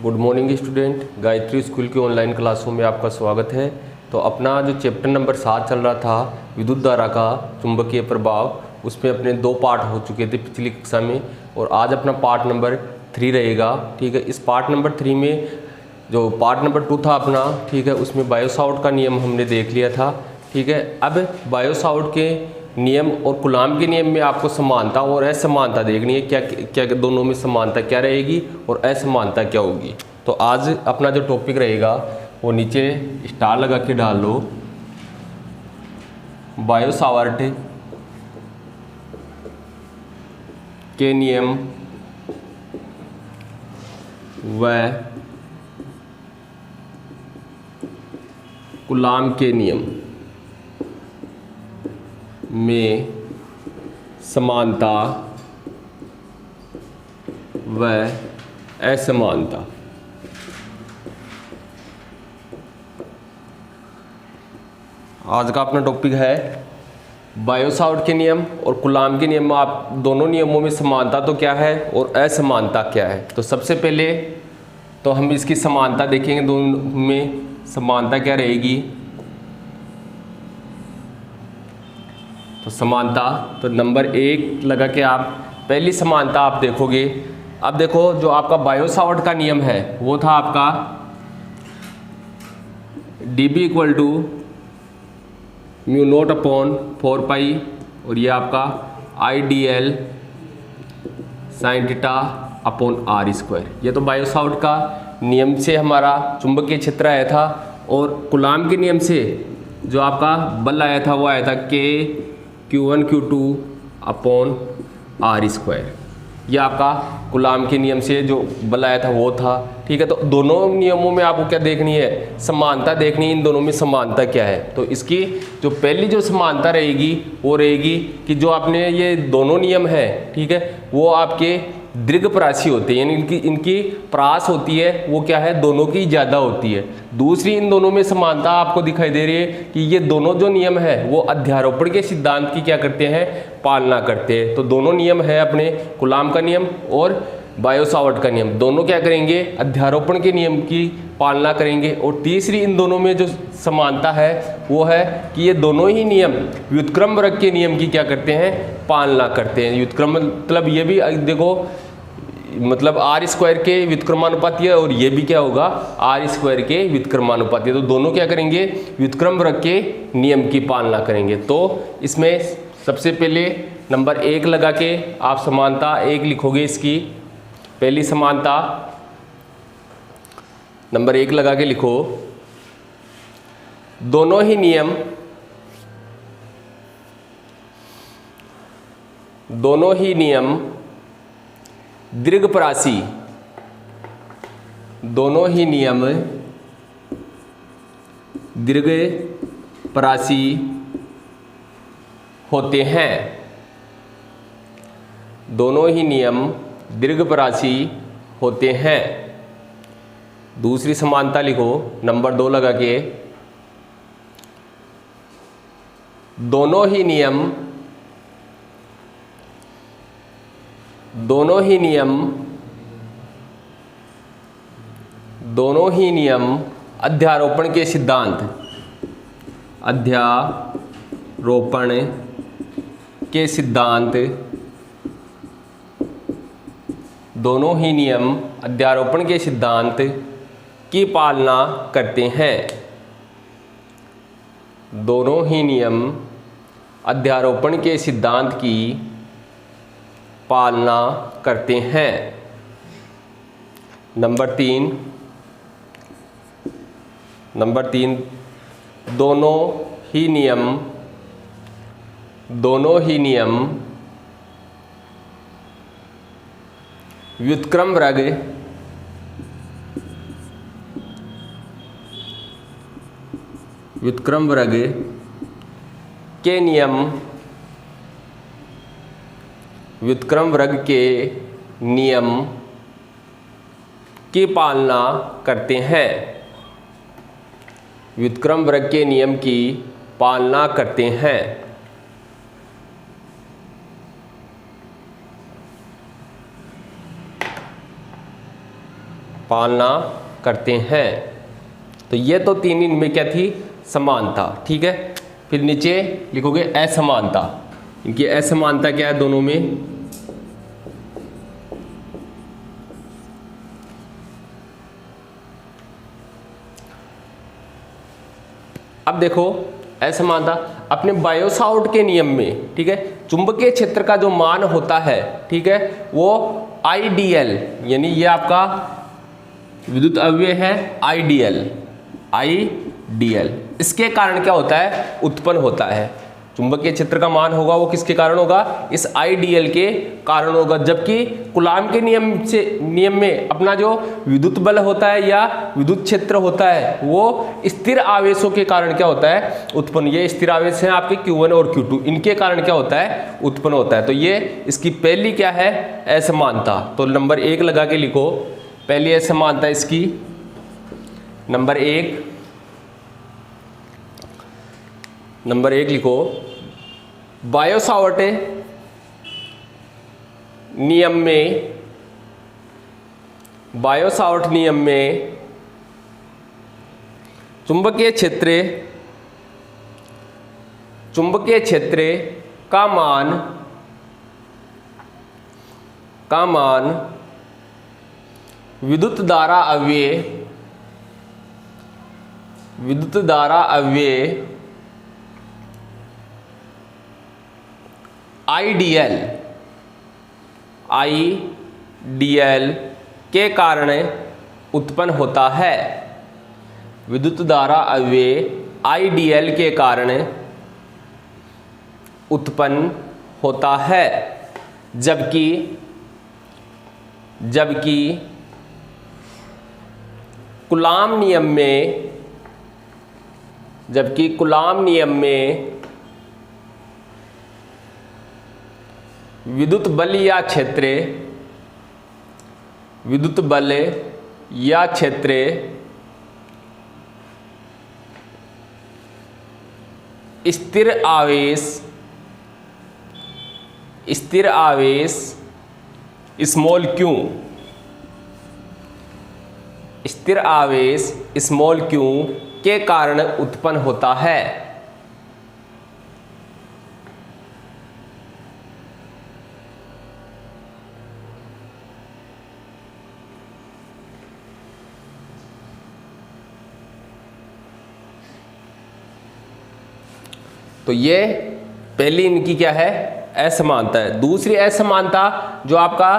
Good morning student, Gayatri school की online क्लासों में आपका स्वागत है। तो अपना जो चैप्टर नंबर 7 चल रहा था विद्युत धारा का चुंबकीय प्रभाव, उसमें अपने 2 पार्ट हो चुके थे पिछली कक्षा में और आज अपना पार्ट नंबर 3 रहेगा। ठीक है, इस पार्ट नंबर 3 में जो पार्ट नंबर 2 था अपना, ठीक है, उसमें बायो-सावर्ट का नियम हमने देख लिया था। ठीक है, अब बायो-सावर्ट के नियम और कूलाम के नियम में आपको समानता और असमानता देखनी है, क्या क्या दोनों में समानता क्या रहेगी और असमानता क्या होगी। तो आज अपना जो टॉपिक रहेगा वो नीचे स्टार लगा के डाल लो। बायो-सावर्ट के नियम व कूलाम के नियम में समानता व असमानता। आज का अपना टॉपिक है बायो-सावर्ट के नियम और कूलाम के नियम। आप दोनों नियमों में समानता तो क्या है और असमानता क्या है। तो सबसे पहले तो हम इसकी समानता देखेंगे, दोनों में समानता क्या रहेगी। तो समानता तो नंबर 1 लगा के आप पहली समानता आप देखोगे। अब देखो, जो आपका बायो-सावर्ट का नियम है वो था आपका dB = μ0/4 पाई और ये आपका IDL sin θ/r²। ये तो बायो-सावर्ट का नियम से हमारा चुंबकीय क्षेत्र आया था और कूलाम के नियम से जो आपका बल आया था वो आया था K Q1 Q2/r²। ये आपका कूलाम के नियम से जो बल आया था वो था। ठीक है, तो दोनों नियमों में आपको क्या देखनी है, समानता देखनी है। इन दोनों में समानता क्या है। तो इसकी जो पहली जो समानता रहेगी वो रहेगी कि जो आपने ये दोनों नियम है, ठीक है, वो आपके दीर्घपरासी होते हैं, यानी इनकी प्रास होती है वो क्या है, दोनों की ज़्यादा होती है। दूसरी इन दोनों में समानता आपको दिखाई दे रही है कि ये दोनों जो नियम है वो अध्यारोपण के सिद्धांत की क्या करते हैं, पालना करते हैं। तो दोनों नियम है अपने कूलाम का नियम और बायो-सावर्ट का नियम, दोनों क्या करेंगे, अध्यारोपण के नियम की पालना करेंगे। और तीसरी इन दोनों में जो समानता है वो है कि ये दोनों ही नियम व्युत्क्रम वर्ग के नियम की क्या करते हैं, पालना करते हैं। व्युत्क्रम मतलब ये भी देखो, मतलब r² के व्युत्क्रमानुपाती है और ये भी क्या होगा, r² के व्युत्क्रमानुपाती है। तो दोनों क्या करेंगे, व्युत्क्रम वर्ग के नियम की पालना करेंगे। तो इसमें सबसे पहले नंबर 1 लगा के आप समानता 1 लिखोगे। इसकी पहली समानता नंबर 1 लगा के लिखो, दोनों ही नियम दीर्घपरासी, दोनों ही नियम दीर्घपरासी होते हैं। दोनों ही नियम दीर्घपरासी होते हैं। दूसरी समानता लिखो नंबर 2 लगा के, दोनों ही नियम अध्यारोपण के सिद्धांत, अध्यारोपण के सिद्धांत, दोनों ही नियम अध्यारोपण के सिद्धांत की पालना करते हैं। दोनों ही नियम अध्यारोपण के सिद्धांत की पालना करते हैं। नंबर 3 दोनों ही नियम व्युत्क्रम वर्ग के नियम, व्युत्क्रम वर्ग के नियम की पालना करते हैं। व्युत्क्रम वर्ग के नियम की पालना करते हैं। पालना करते हैं। तो ये तो तीन इनमें क्या थी, समानता, ठीक है। फिर नीचे लिखोगे असमानता। इनकी असमानता क्या है दोनों में, अब देखो असमानता अपने बायोसावर्ट के नियम में, ठीक है, चुंबकीय क्षेत्र का जो मान होता है, ठीक है, वो आईडीएल, यानी ये आपका विद्युत अवयव है आईडीएल, आईडीएल, इसके कारण क्या होता है, उत्पन्न होता है। चुंबकीय क्षेत्र का मान होगा वो किसके कारण होगा, इस आईडीएल के कारण होगा। जबकि कूलाम के नियम में अपना जो विद्युत बल होता है या विद्युत क्षेत्र होता है वो स्थिर आवेशों के कारण क्या होता है, उत्पन्न। ये स्थिर आवेश हैं आपके Q1 और Q2, इनके कारण क्या होता है, उत्पन्न होता है। तो ये इसकी पहली क्या है, असमानता। तो नंबर 1 लगा के लिखो, पहली असमानता इसकी नंबर 1 लिखो, बायोसावर्ट नियम में चुंबकीय क्षेत्र का मान विद्युत धारा अवयव आईडीएल के कारण उत्पन्न होता है। विद्युत धारा अवयव आईडीएल के कारण उत्पन्न होता है। जबकि कूलाम नियम में विद्युत बल या क्षेत्र स्थिर आवेश स्मॉल क्यू के कारण उत्पन्न होता है। तो ये पहली इनकी क्या है, असमानता है। दूसरी असमानता जो आपका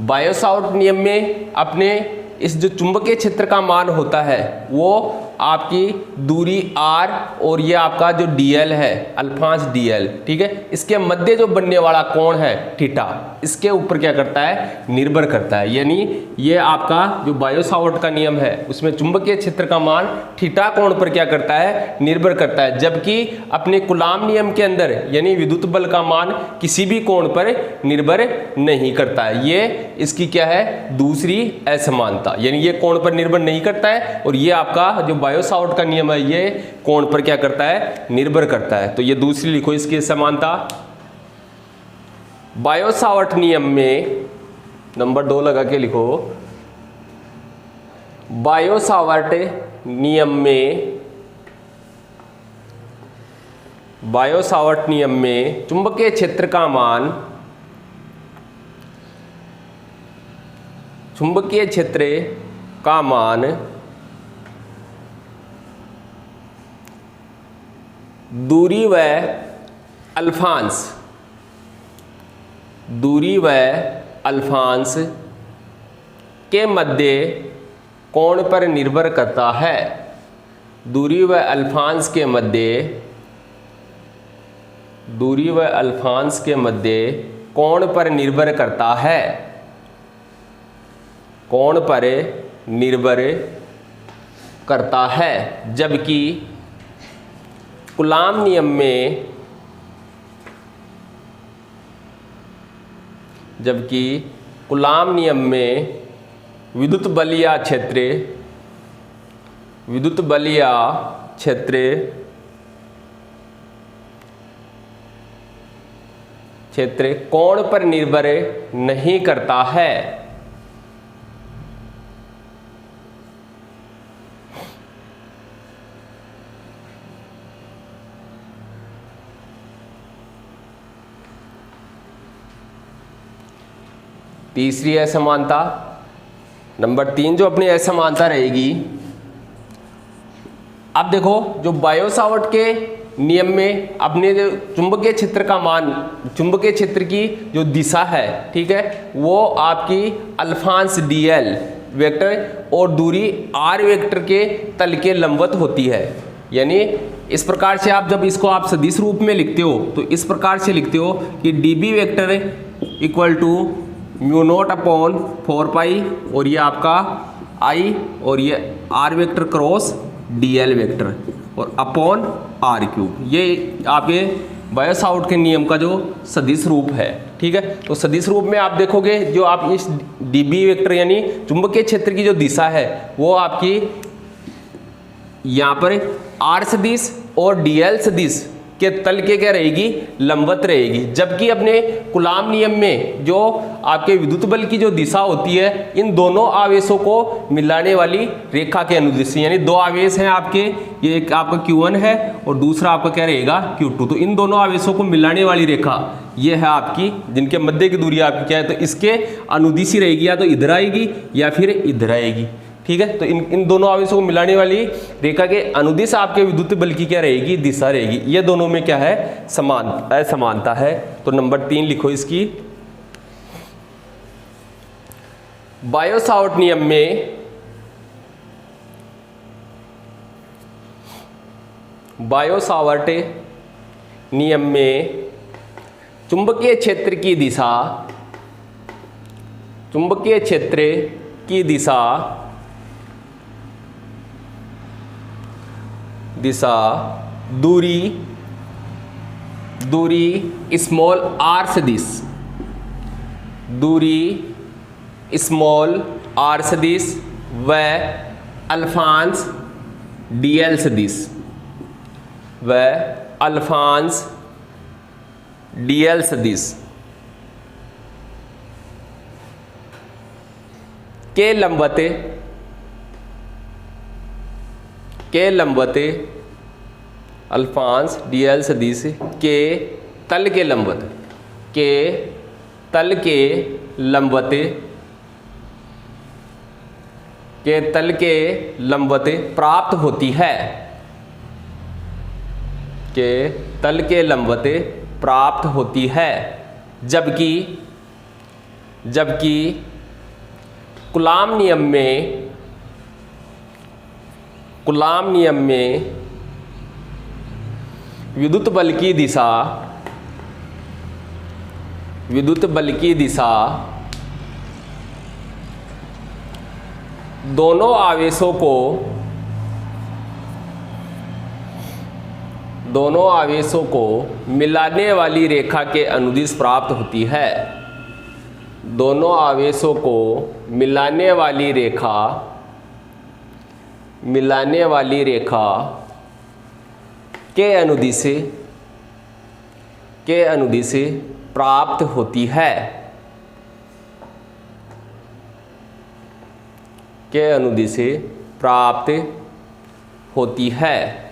बायोसावर्ट नियम में अपने इस जो चुंबकीय क्षेत्र का मान होता है वो आपकी दूरी r और ये आपका जो dl है अल्फांस dl, ठीक है, इसके मध्य जो बनने वाला कोण है थीटा, इसके ऊपर क्या करता है, निर्भर करता है। यानी ये आपका जो बायोसावर्ट का नियम है उसमें चुंबकीय क्षेत्र का मान थीटा कोण पर क्या करता है, निर्भर करता है। जबकि अपने कूलाम नियम के अंदर यानी विद्युत बल का मान किसी भी कोण पर निर्भर नहीं करता है। ये इसकी क्या है, दूसरी असमानता, यानी ये कोण पर निर्भर नहीं करता है और ये आपका जो बायोसावर्ट का नियम है ये कोण पर क्या करता है, निर्भर करता है। तो ये दूसरी लिखो इसकी समानता। बायोसावर्ट नियम में नंबर 2 लगा के लिखो, बायोसावर्ट नियम में चुंबकीय क्षेत्र का मान दूरी व अल्फांस के मध्य कोण पर निर्भर करता है। दूरी व अल्फांस के मध्य कोण पर निर्भर करता है, कोण पर निर्भर करता है। जबकि कूलाम नियम में विद्युत बल या क्षेत्र कोण पर निर्भर नहीं करता है। तीसरी असमानता। नंबर 3 जो अपनी असमानता रहेगी, अब देखो जो बायो-सावर्ट के नियम में अपने जो चुंबकीय क्षेत्र का मान, चुंबकीय क्षेत्र की जो दिशा है, ठीक है, वो आपकी अल्फांस dl वेक्टर और दूरी r वेक्टर के तल के लंबवत होती है। यानी इस प्रकार से आप जब इसको आप सदिश रूप में लिखते हो तो इस प्रकार से लिखते हो कि db vector equal to mu nought upon 4 pi और ये आपका i और ये r vector cross dl vector और अपॉन r क्यूब। ये आपके बायो-सावर्ट के नियम का जो सदिश रूप है, ठीक है। तो सदिश रूप में आप देखोगे जो आप इस db वेक्टर यानी चुंबकीय क्षेत्र की जो दिशा है वो आपकी यहाँ पर r सदिश और dl सदिश के तल के क्या रहेगी, लंबवत रहेगी। जबकि अपने कूलाम नियम में जो आपके विद्युत बल की जो दिशा होती है, इन दोनों आवेशों को मिलाने वाली रेखा के अनुदिश, यानी दो आवेश हैं आपके, ये एक आपका Q1 है और दूसरा आपका क्या रहेगा Q2। तो इन दोनों आवेशों को मिलाने वाली रेखा ये है आपकी, जिनके मध्य की दूरी आपकी क्या है, तो इसके अनुदिशी रहेगी, या तो इधर आएगी या फिर इधर आएगी, ठीक है। तो इन दोनों आवेशों को मिलाने वाली रेखा के अनुदिश आपके विद्युत बल की क्या रहेगी, दिशा रहेगी। ये दोनों में क्या है, असमानता है। तो नंबर 3 लिखो इसकी। बायो-सावर्ट नियम में चुंबकीय क्षेत्र की दिशा, चुंबकीय क्षेत्र की दिशा दूरी स्मॉल r सदिश, दूरी स्मॉल r सदिश व अल्फांस dl सदिश के लंबवत अल्फांस dl सदिश के तल के लंबवत प्राप्त होती है, के तल के लंबवत प्राप्त होती है। जबकि कूलाम नियम में विद्युत बल की दिशा दोनों आवेशों को मिलाने वाली रेखा के अनुदिश प्राप्त होती है। दोनों आवेशों को मिलाने वाली रेखा के अनुदिश प्राप्त होती है, के अनुदिश प्राप्त होती है।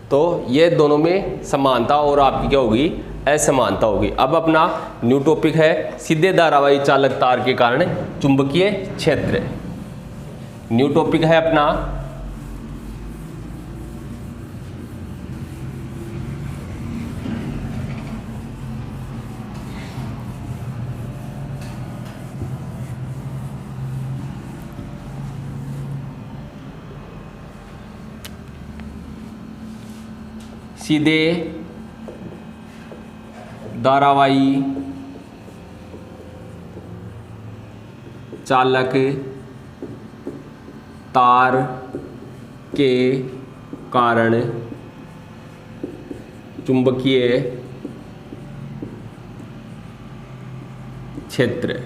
तो ये दोनों में समानता और आपकी क्या होगी, असमानता होगी। अब अपना न्यू टॉपिक है सीधे धारावाही चालक तार के कारण चुंबकीय क्षेत्र। न्यू टॉपिक है अपना सीधे धारावाही चालक तार के कारण चुंबकीय क्षेत्र।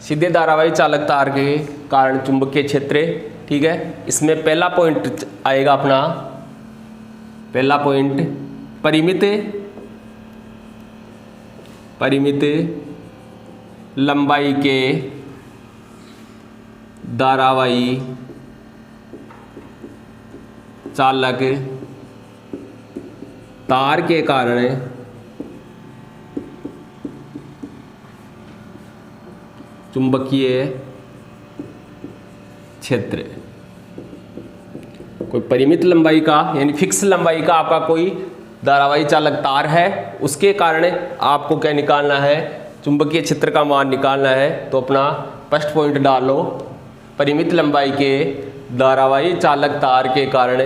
सीधे धारावाही चालक तार के कारण चुंबकीय क्षेत्र, ठीक है। इसमें पहला पॉइंट आएगा अपना, पहला पॉइंट परिमित लंबाई के धारावाही चालक तार के कारण चुंबकीय क्षेत्र, कोई परिमित लंबाई का यानी फिक्स लंबाई का आपका कोई धारावाही चालक तार है, उसके कारण आपको क्या निकालना है, चुंबकीय क्षेत्र का मान निकालना है। तो अपना फर्स्ट पॉइंट डालो, परिमित लंबाई के धारावाही चालक तार के कारण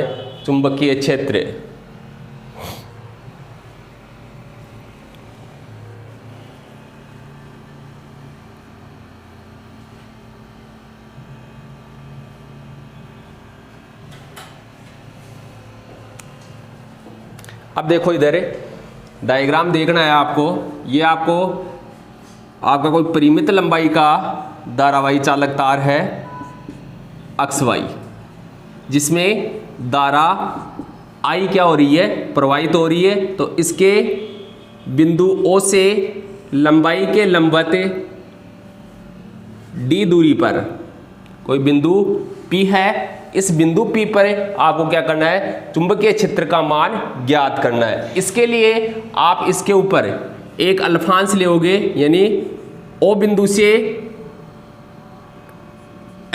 चुंबकीय क्षेत्र। अब देखो इधर डायग्राम देखना है आपको, ये आपका कोई परिमित लंबाई का धारावाही चालक तार है अक्ष वाई, जिसमें धारा आई क्या हो रही है, प्रवाहित हो रही है। तो इसके बिंदु O से लंबाई के लंबवत d दूरी पर कोई बिंदु P है, इस बिंदु P पर आपको क्या करना है, चुंबकीय क्षेत्र का मान ज्ञात करना है। इसके लिए आप इसके ऊपर एक अल्फांश लेओगे, यानी O बिंदु से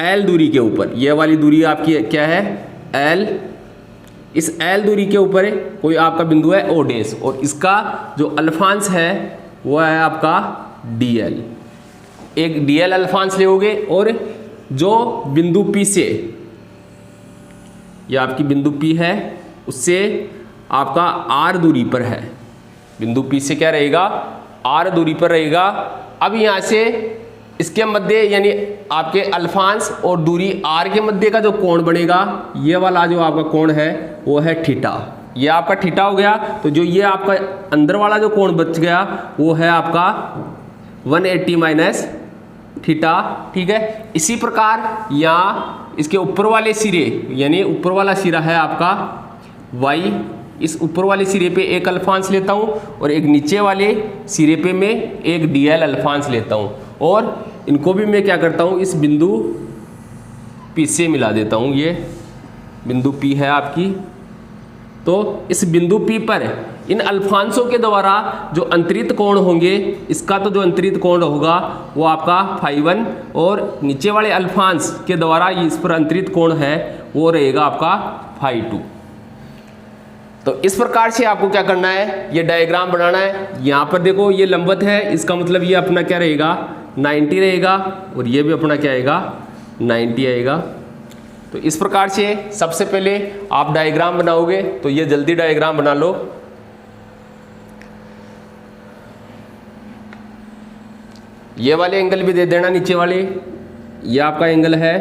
L दूरी के ऊपर, यह वाली दूरी आपकी क्या है, L, इस L दूरी के ऊपर कोई आपका बिंदु है O डैश, और इसका जो अल्फांश है वह है आपका DL। एक DL अल्फांश लेओगे और जो बिंदु P से, यह आपकी बिंदु P है, उससे आपका R दूरी पर है, बिंदु P से क्या रहेगा, R दूरी पर रहेगा। अब यहाँ से इसके मध्य यानी आपके अल्फांश और दूरी R के मध्य का जो कोण बनेगा, ये वाला जो आपका कोण है वो है थीटा, ये आपका थीटा हो गया। तो जो ये आपका अंदर वाला जो कोण बच गया वो है आपका 180 माइनस थीटा, ठीक है। इसी प्रकार यहाँ इसके ऊपर वाले सिरे, यानी ऊपर वाला सिरा है आपका y, इस ऊपर वाले सिरे पे एक अल्फांश लेता हूँ और एक नीचे वाले सिरे पे मैं एक DL अल्फांश लेता हूँ, और इनको भी मैं क्या करता हूँ, इस बिंदु P से मिला देता हूँ। ये बिंदु P है आपकी, तो इस बिंदु P पर इन अल्फांशों के द्वारा जो अंतरित कोण होंगे, इसका तो जो अंतरित कोण होगा वो आपका φ1, और नीचे वाले अल्फांश के द्वारा इस पर अंतरित कोण है वो रहेगा आपका φ2। तो इस प्रकार से आपको क्या करना है, ये डायग्राम बनाना है। यहाँ पर देखो ये लंबवत है, इसका मतलब ये अपना क्या रहेगा, 90 रहेगा, और ये भी अपना क्या आएगा, 90 आएगा। तो इस प्रकार से सबसे पहले आप डायग्राम बनाओगे, तो ये जल्दी डायग्राम बना लो। ये वाले एंगल भी दे देना नीचे वाले, ये आपका एंगल है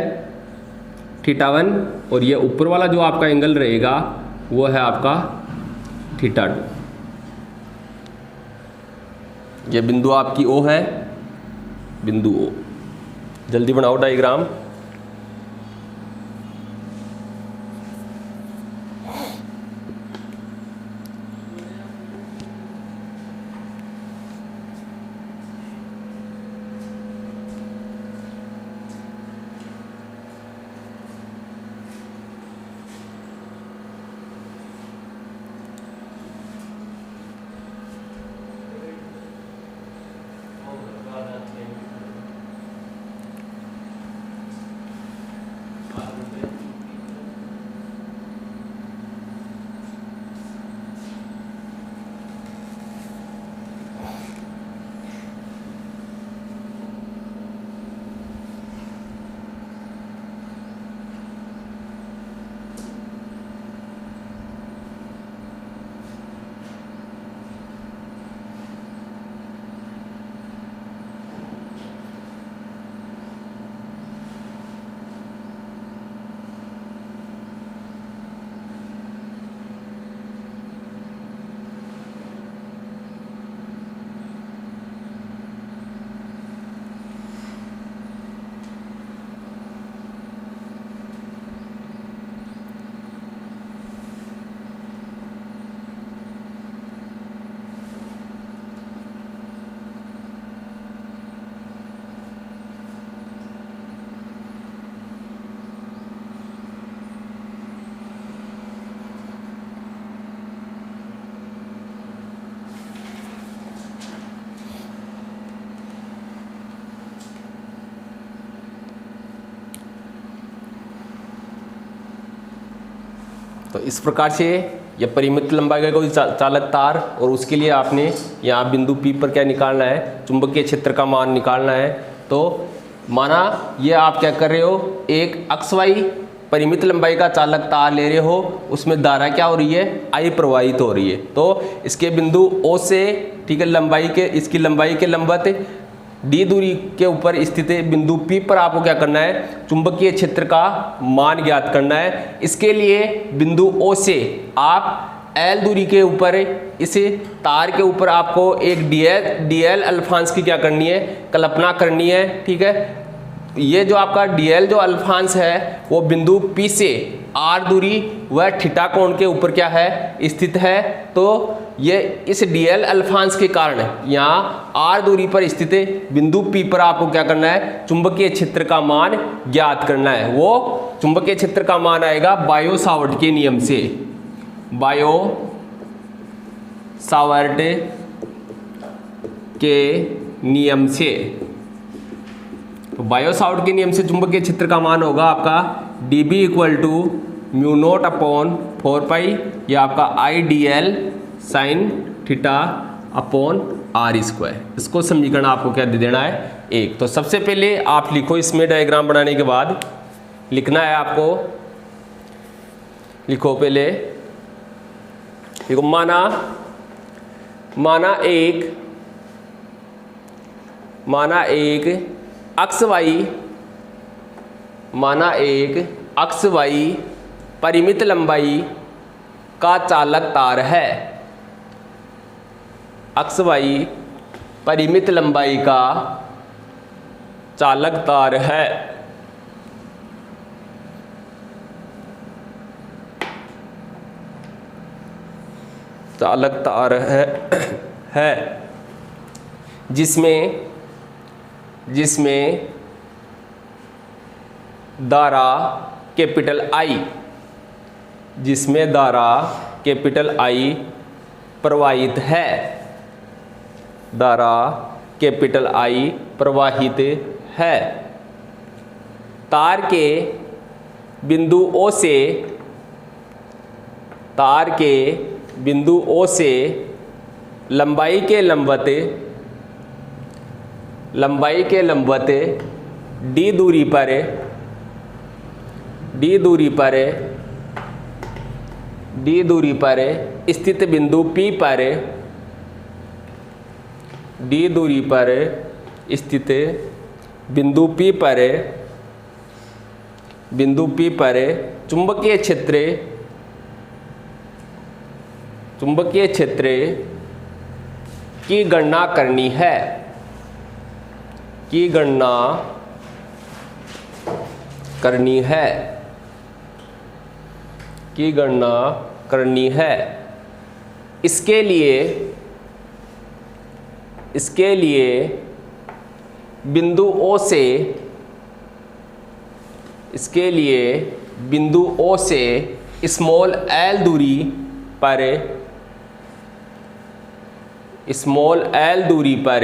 θ1, और ये ऊपर वाला जो आपका एंगल रहेगा वो है आपका θ2। ये बिंदु आपकी O है, बिंदु O। जल्दी बनाओ डायग्राम। तो इस प्रकार से यह परिमित लंबाई का कोई चालक तार, और उसके लिए आपने यहाँ बिंदु P पर क्या निकालना है, चुंबकीय क्षेत्र का मान निकालना है। तो माना ये आप क्या कर रहे हो, एक XY परिमित लंबाई का चालक तार ले रहे हो, उसमें धारा क्या हो रही है, I प्रवाहित हो रही है। तो इसके बिंदु O से, ठीक है, लंबाई के, इसकी लंबाई के लंबवत d दूरी के ऊपर स्थित बिंदु P पर आपको क्या करना है, चुंबकीय क्षेत्र का मान ज्ञात करना है। इसके लिए बिंदु O से आप L दूरी के ऊपर, इस तार के ऊपर आपको एक dl अल्फांश की क्या करनी है, कल्पना करनी है। ठीक है, ये जो आपका dl जो अल्फांश है वो बिंदु P से r दूरी व थीटा कोण के ऊपर क्या है, स्थित है। तो ये इस dl अल्फांश के कारण यहाँ r दूरी पर स्थित बिंदु P पर आपको क्या करना है, चुंबकीय क्षेत्र का मान ज्ञात करना है। वो चुंबकीय क्षेत्र का मान आएगा बायो सावर्ट के नियम से, बायो सावर्ट के नियम से। तो बायो सावर्ट के नियम से चुंबकीय क्षेत्र का मान होगा आपका dB equal to mu nought upon 4 pi, या आपका IDL sine theta upon r square. इसको समीकरण आपको क्या दे देना है, 1। तो सबसे पहले आप लिखो, इसमें डायग्राम बनाने के बाद लिखना है आपको, लिखो पहले, देखो माना एक XY परिमित लंबाई का चालक तार है। XY परिमित लंबाई का चालक तार है। चालक तार है जिसमें धारा कैपिटल I प्रवाहित है, धारा कैपिटल I प्रवाहित है। तार के बिंदु O से लंबाई के लंबवत d दूरी पर स्थित बिंदु P पर, बिंदु P पर चुंबकीय क्षेत्र की गणना करनी है। इसके लिए बिंदु O से स्मॉल l दूरी पर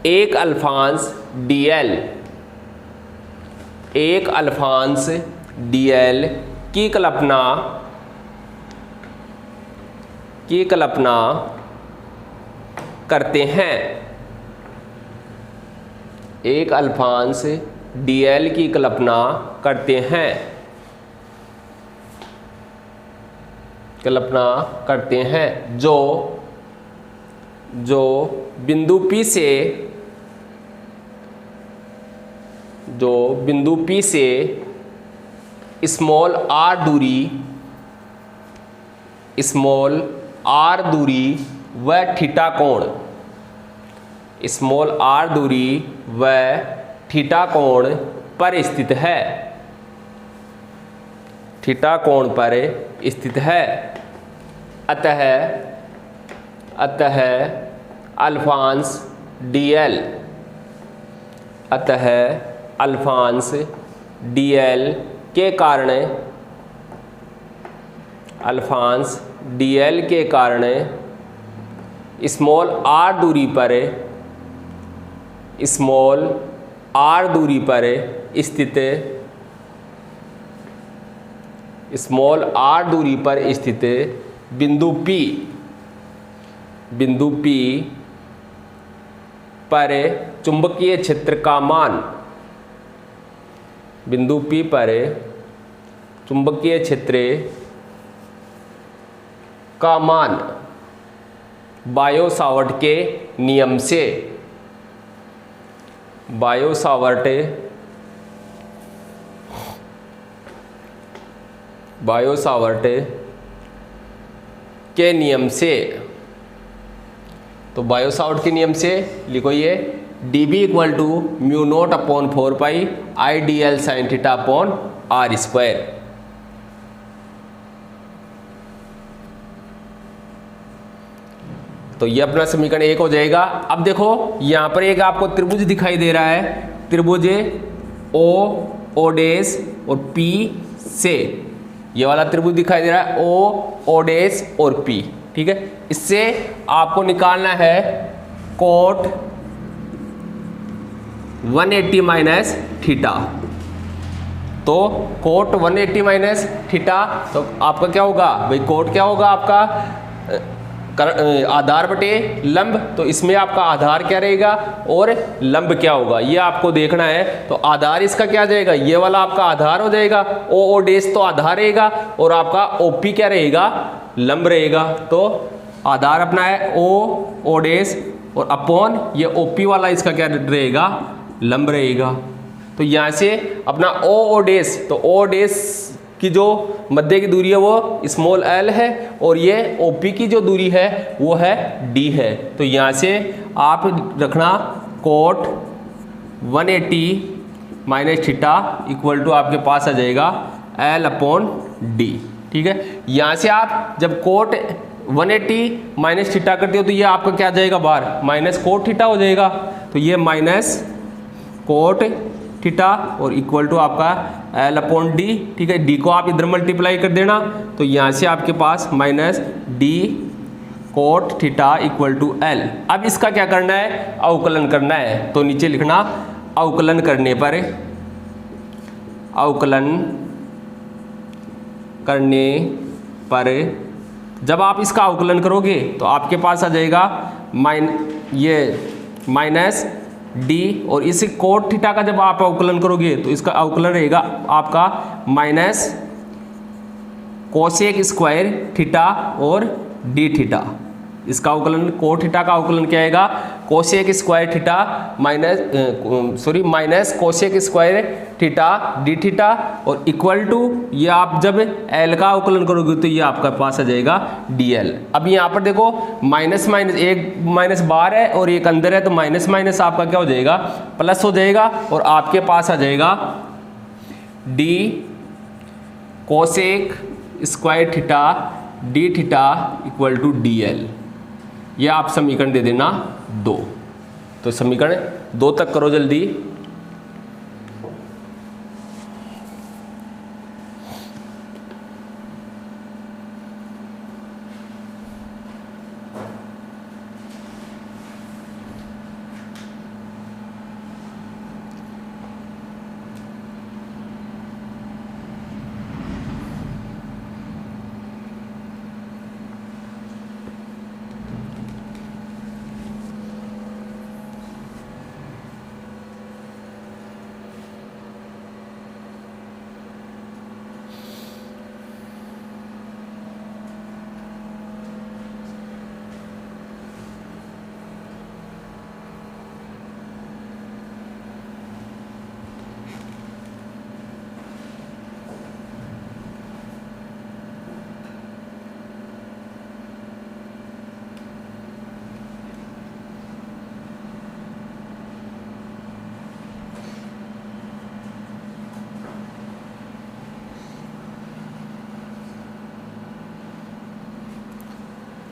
एक अल्फांश dl की कल्पना करते हैं। एक अल्फांश dl की कल्पना करते हैं, जो बिंदु P से स्मॉल r दूरी व थीटा कोण पर स्थित है। अतः अल्फांश dl के कारण स्मॉल r दूरी पर स्थित स्मॉल r दूरी पर स्थित बिंदु P पर चुंबकीय क्षेत्र का मान, बिंदु P पर चुंबकीय क्षेत्र का मान बायो-सावर्ट के नियम से, बायो-सावर्ट के नियम से, तो बायो-सावर्ट के नियम से लिखो ये dB equal to mu nought upon 4 pi IDL sine theta upon r square. तो ये अपना समीकरण 1 हो जाएगा। अब देखो यहां पर एक आपको त्रिभुज दिखाई दे रहा है, त्रिभुज O डैश और P से, ये वाला त्रिभुज दिखाई दे रहा है O डैश और P, ठीक है। इससे आपको निकालना है कोट 180 माइनस थीटा। तो कोट 180 माइनस थीटा, तो आपका क्या होगा भाई, कोट क्या होगा आपका आधार बटे लंब, तो इसमें आपका आधार क्या रहेगा और लंब क्या होगा ये आपको देखना है। तो आधार इसका क्या जाएगा, ये वाला आपका आधार हो जाएगा, ओ डैश तो आधार रहेगा और आपका OP क्या रहेगा, लंब रहेगा। तो आधार अपना है ओ डैश और अपॉन ये OP वाला इसका क्या रहेगा, लंब रहेगा। तो यहाँ से अपना ओ डैश, तो ओ डैश की जो मध्य की दूरी है वो स्मॉल l है और ये OP की जो दूरी है वो है d है। तो यहाँ से आप रखना cot 180 minus theta equal to आपके पास आ जाएगा l अपॉन d, ठीक है। यहाँ से आप जब कोट 180 माइनस थीटा करते हो तो ये आपका क्या जाएगा बाहर, माइनस कोट थीटा हो जाएगा। तो ये माइनस कोट थीटा और इक्वल टू आपका l अपॉन d, ठीक है। d को आप इधर मल्टीप्लाई कर देना, तो यहाँ से आपके पास minus d cot theta equal to l। अब इसका क्या करना है, अवकलन करना है। तो नीचे लिखना अवकलन करने पर जब आप इसका अवकलन करोगे तो आपके पास आ जाएगा माइनस d, और इस कोट थीटा का जब आप अवकलन करोगे तो इसका अवकलन रहेगा आपका माइनस कोसेक स्क्वायर थीटा और d थीटा। इसका अवकलन कोट थीटा का अवकलन क्या आएगा, cosec square theta minus cosec square theta d theta और इक्वल टू ये आप जब l का अवकलन करोगे तो ये आपका पास आ जाएगा dl। अब यहाँ पर देखो माइनस माइनस, एक माइनस बाहर है और एक अंदर है, तो माइनस माइनस आपका क्या हो जाएगा, प्लस हो जाएगा और आपके पास आ जाएगा d cosec square theta d theta equal to dl। ये आप समीकरण दे देना 2। तो समीकरण 2 तक करो जल्दी।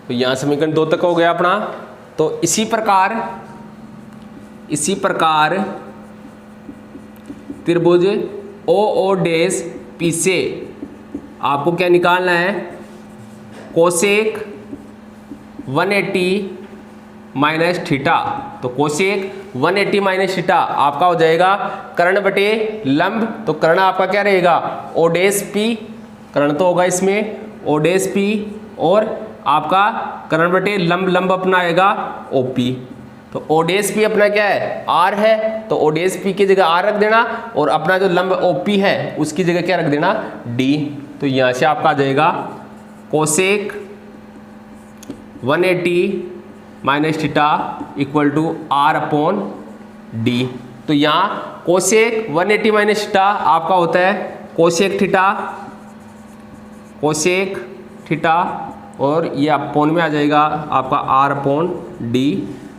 तो यहाँ समीकरण 2 तक हो गया अपना। तो इसी प्रकार त्रिभुज ओ डैश पी से आपको क्या निकालना है, कोसेक 180 माइनस थीटा। तो कोसेक 180 माइनस थीटा आपका हो जाएगा कर्ण बटे लंब। तो कर्ण आपका क्या रहेगा, ओ डैश पी, कर्ण तो होगा इसमें ओ डैश पी, और आपका कर्ण बटे लंब, लंब अपना आएगा ओ पी। तो ओ डैश पी अपना क्या है, आर है, तो ओ डैश पी की जगह आर रख देना, और अपना जो लंब ओ पी है उसकी जगह क्या रख देना, डी। तो यहाँ से आपका आ जाएगा cosec 180 minus theta equal to R upon D. तो यहाँ कोसेक 180 माइनस थीटा आपका होता है कोसेक थीटा, कोसेक थीटा, और ये अपॉन में आ जाएगा आपका आर अपॉन डी।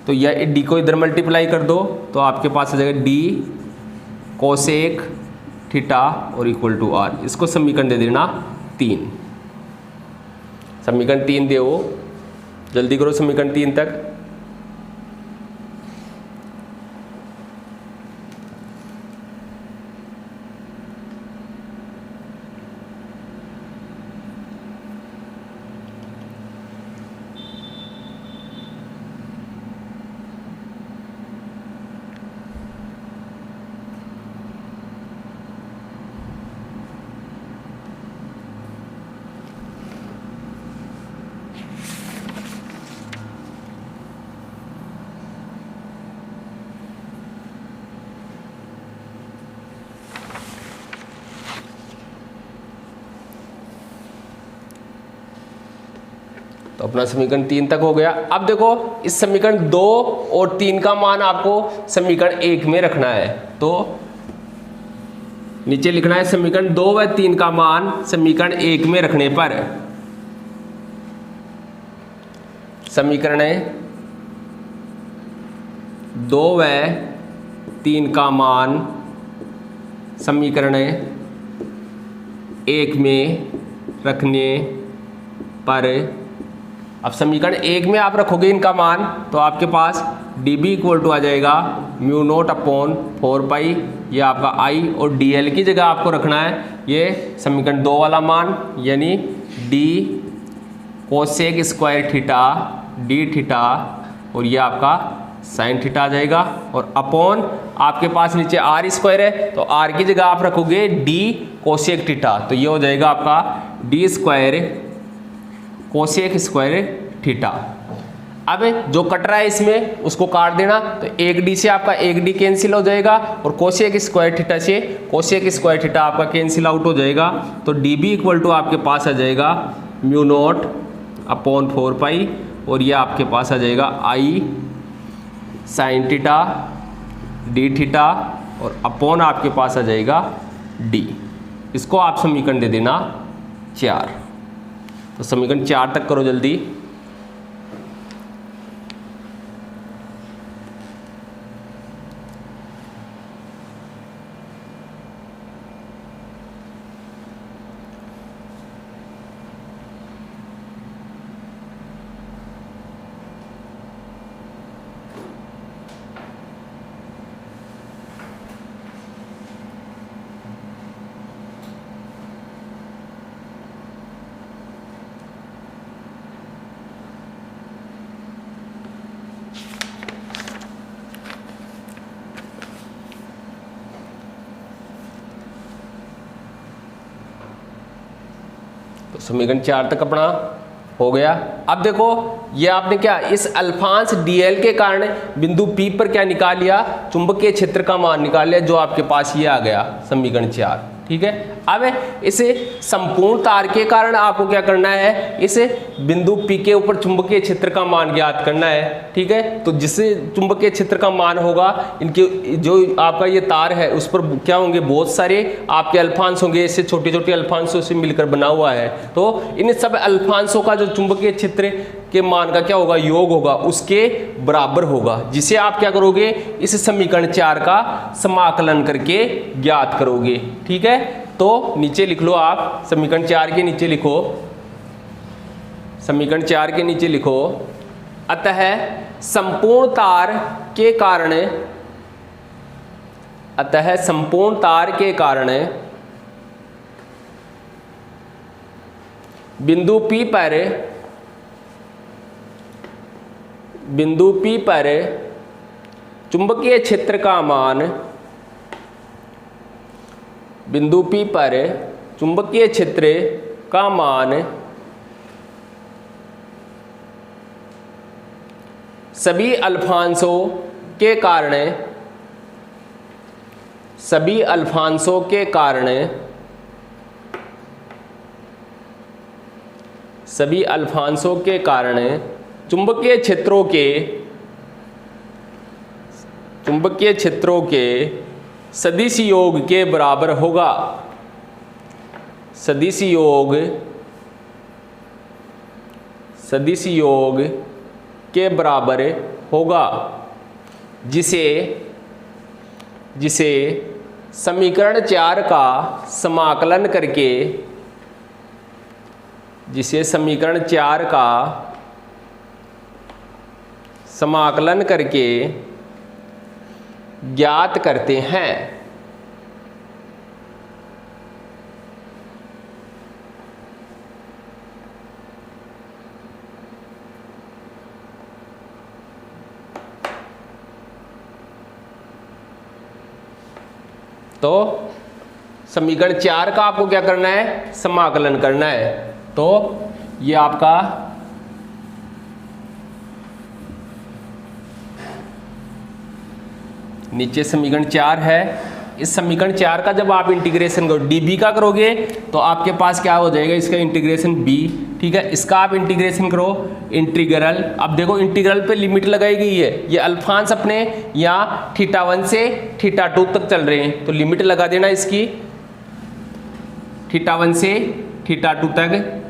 तो यह डी को इधर मल्टीप्लाई कर दो तो आपके पास आ जाएगा डी कोसेक थीटा और इक्वल टू आर। इसको समीकरण दे देना 3। समीकरण 3 दे, जल्दी करो समीकरण 3 तक। तो अपना समीकरण 3 तक हो गया। अब देखो इस समीकरण 2 और 3 का मान आपको समीकरण 1 में रखना है। तो नीचे लिखना है समीकरण 2 व 3 का मान समीकरण 1 में रखने पर समीकरण 2 व 3 का मान समीकरण 1 में रखने पर, अब समीकरण 1 में आप रखोगे इनका मान तो आपके पास डी बी इक्वल टू आ जाएगा म्यू नोट अपॉन 4 पाई, ये आपका आई, और डी एल की जगह आपको रखना है ये समीकरण 2 वाला मान, यानी D cosec square theta D theta, और ये आपका साइन थीटा आ जाएगा, और अपॉन आपके पास नीचे आर स्क्वायर है तो आर की जगह आप रखोगे डी कोसेक थीटा, तो ये हो जाएगा आपका D square cosec square theta. अब जो कट रहा है इसमें उसको काट देना, तो एक डी से आपका एक डी कैंसिल हो जाएगा, और कोसेक स्क्वायर थीटा से कोसेक स्क्वायर थीटा आपका कैंसिल आउट हो जाएगा। तो डी बी इक्वल टू आपके पास आ जाएगा म्यू नोट अपॉन 4 पाई, और ये आपके पास आ जाएगा आई साइन थीटा डी थीटा, और अपॉन आपके पास आ जाएगा डी। इसको आप समीकरण दे देना 4। तो समीकरण 4 तक करो जल्दी। तो समीकरण 4 तक अपना हो गया। अब देखो ये आपने क्या इस अल्फांस डीएल के कारण बिंदु पी पर क्या निकाल लिया, चुंबकीय क्षेत्र का मान निकाल लिया, जो आपके पास ये आ गया समीकरण 4। ठीक है, अब इसे संपूर्ण तार के कारण आपको क्या करना है, इस बिंदु पी के ऊपर चुंबकीय क्षेत्र का मान ज्ञात करना है। ठीक है, तो जिससे चुंबकीय क्षेत्र का मान होगा, इनके जो आपका ये तार है उस पर क्या होंगे, बहुत सारे आपके अल्फांश होंगे, इससे छोटे छोटे अल्फांशों से मिलकर बना हुआ है। तो इन सब अल्फांशों का जो चुंबकीय क्षेत्र के मान का क्या होगा, योग होगा, उसके बराबर होगा, जिसे आप क्या करोगे, इस समीकरण 4 का समाकलन करके ज्ञात करोगे। ठीक है, तो नीचे लिख लो आप समीकरण 4 के नीचे लिखो, समीकरण 4 के नीचे लिखो, अतः संपूर्ण तार के कारण, अतः संपूर्ण तार के कारण बिंदु P पर चुंबकीय क्षेत्र का मान, बिंदु P पर चुंबकीय क्षेत्र का मान सभी अल्फांशों के कारण चुंबकीय क्षेत्रों के सदिश योग के बराबर होगा। सदिश योग के बराबर होगा, जिसे समीकरण 4 का समाकलन करके ज्ञात करते हैं। तो समीकरण 4 का आपको क्या करना है, समाकलन करना है। तो ये आपका नीचे समीकरण 4 है। इस समीकरण 4 का जब आप इंटीग्रेशन करो dB का करोगे तो आपके पास क्या हो जाएगा, इसका इंटीग्रेशन b, ठीक है। इसका आप इंटीग्रेशन करो इंटीग्रल, अब देखो इंटीग्रल पे लिमिट लगाई गई है, ये अल्फांस अपने यहाँ θ1 से θ2 तक चल रहे हैं, तो लिमिट लगा देना इसकी θ1 से θ2 तक,